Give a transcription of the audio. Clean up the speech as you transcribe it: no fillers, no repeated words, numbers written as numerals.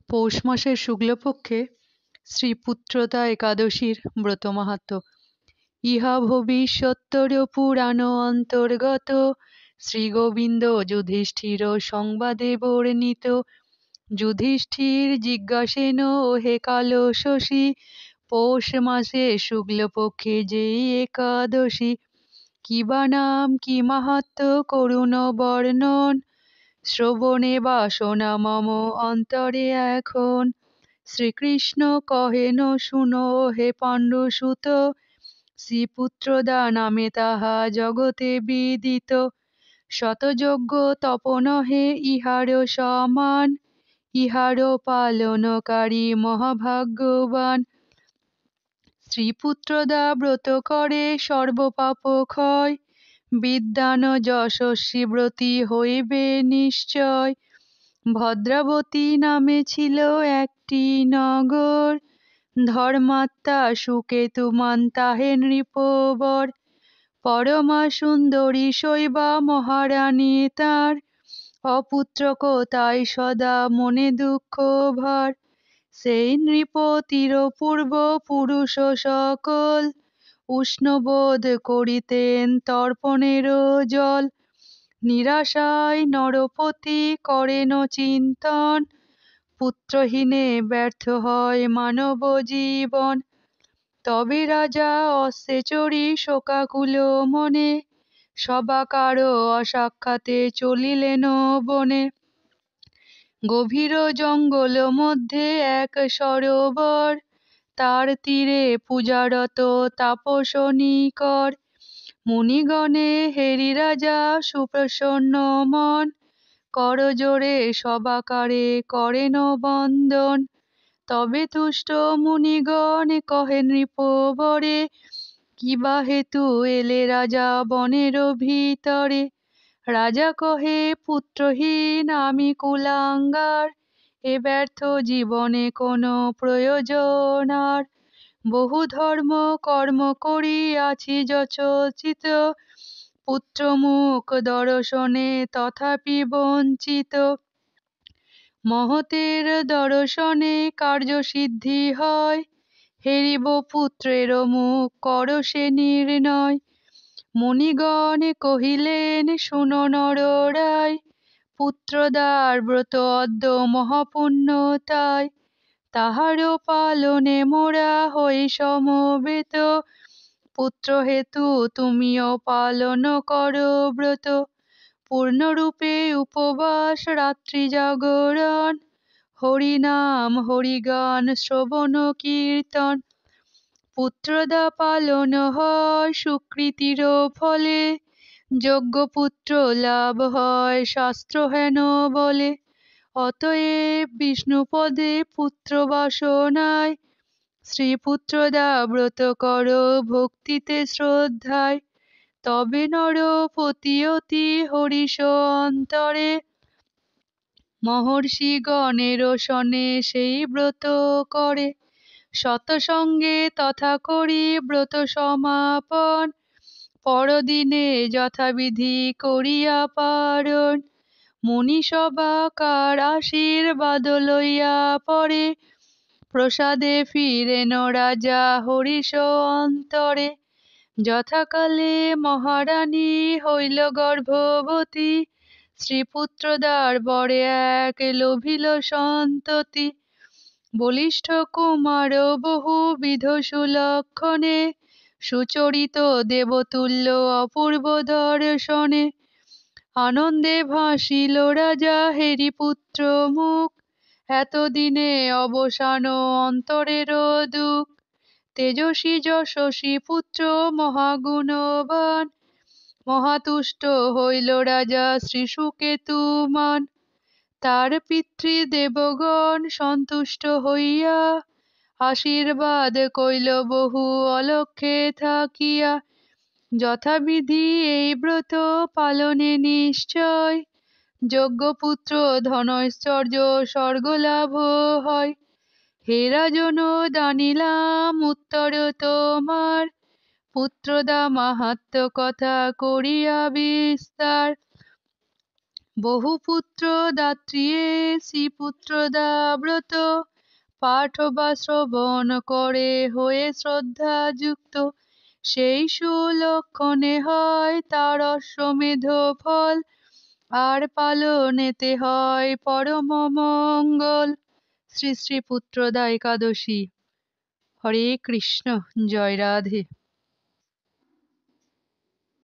পৌষ মাসের শুক্লপক্ষে শ্রীপুত্রদা একাদশীর ব্রত মাহাত্ম্য। ইহা ভবিষ্যত্তর পুরাণ অন্তর্গত শ্রীগোবিন্দ যুধিষ্ঠির সংবাদে বর্ণিত। যুধিষ্ঠির জিজ্ঞাসেন হে কাল শশী, পৌষ মাসে শুক্লপক্ষে যেই একাদশী, কি বা নাম কি মাহাত্ম্য করুণ বর্ণন, শ্রবণে বাসনা মম অন্তরে এখন। শ্রীকৃষ্ণ কহেন শুনো হে পাণ্ডুসুত, শ্রীপুত্রদা নামে তাহা জগতে বিদিত। শতযজ্ঞ তপ নহে ইহার সমান, ইহার পালনকারী মহাভাগ্যবান। শ্রীপুত্রদা ব্রত করে সর্বপাপ ক্ষয়, বিদ্বান যশস্বী ব্রতী হইবে নিশ্চয়। ভদ্রাবতী নামে ছিল একটি নগর, ধর্মাত্মা সুকেতুমান তাহে নৃপবর। পরমা সুন্দরী শৈবা মহারানী তার, অপুত্রক তাই সদা মনে দুঃখ ভার। সেই নৃপতির পূর্ব পুরুষ সকল, উষ্ণবোধ করিতেন তর্পণের জল। নিরাশায় নরপতি করেন চিন্তন, পুত্রহীনে ব্যর্থ হয় মানব জীবন। তবে রাজা অশ্বে চড়ি শোকাকুল মনে, সবাকার অসাক্ষাতে চলিলেন বনে। গভীর জঙ্গল মধ্যে এক সরোবর, তার তীরে পূজারত তাপস নিকর। মুনিগণে হেরি রাজা সুপ্রসন্ন মন, করজোড়ে সবাকারে করেন বন্দন। তবে তুষ্ট মুনিগণ কহে নৃপবরে, কিবা হেতু এলে রাজা বনের ভিতরে। রাজা কহে পুত্রহীন আমি কুলাঙ্গার, এ ব্যর্থ জীবনে কোনো প্রয়োজন আর। বহু ধর্ম কর্ম করিয়াছি যথোচিত, পুত্রমুখ দর্শনে তথাপি বঞ্চিত। মহতের দর্শনে কার্যসিদ্ধি হয়, হেরিব পুত্রের মুখ কর সে নির্ণয়। মুনিগণ কহিলেন শুনো নররায়, পুত্রদার ব্রত অদ্য মহাপুণ্য তাই। তাহার পালনে মোরা হই সমবেত, পুত্র হেতু তুমিও পালন কর ব্রত। পূর্ণরূপে উপবাস রাত্রি জাগরণ, হরিনাম হরিগান শ্রবণ কীর্তন। পুত্রদা পালন হয় সুকৃতির ফলে, যজ্ঞপুত্র লাভ হয় শাস্ত্র হেন বলে। অতএব বিষ্ণুপদে পুত্র বাসনায়, শ্রীপুত্রদা ব্রত কর ভক্তিতে শ্রদ্ধায়। তবে নরপতি অতি হরিষ অন্তরে, মহর্ষিগণের শনে সেই ব্রত করে। সতসঙ্গে তথা করি ব্রত সমাপন, পরদিনে যথাবিধি করিয়া পারণ। মুনিসভাকার আশীর্বাদ লইয়া পরে, প্রসাদে ফিরেন রাজা হরিষ অন্তরে। যথাকালে মহারানী হইল গর্ভবতী, শ্রীপুত্রদার বরে এক লোভিল সন্ততি। বলিষ্ঠ কুমার বহুবিধ সুলক্ষণে, সুচরিত দেবতুল্য অপূর্ব দর্শনে। আনন্দে ভাসিল রাজা হেরি পুত্র মুখ, এতদিনে অবসান অন্তরের দুঃখ। তেজস্বী যশস্বী পুত্র মহাগুণবান, মহাতুষ্ট হইল রাজা শ্রী সুকেতুমান। তার পিতৃদেবগণ সন্তুষ্ট হইয়া, আশীর্বাদ কইল বহু অলক্ষ্যে থাকিয়া। যথাবিধি এই ব্রত পালনে নিশ্চয়, যজ্ঞপুত্র ধনৈশ্বর্য স্বর্গলাভ হয়। হে রাজন জানিলাম উত্তর তোমার, পুত্রদা মাহাত্ম্য কথা করিয়া বিস্তার। বহু পুত্র দাত্রীয়ে শ্রীপুত্রদা ব্রত পাঠ বা শ্রবণ করে হয়ে শ্রদ্ধা যুক্ত, সেই সুলক্ষণে হয় তার অশ্বমেধ ফল, আর পালনেতে হয় পরম মঙ্গল। শ্রী শ্রী পুত্রদা একাদশী। হরে কৃষ্ণ, জয় রাধে।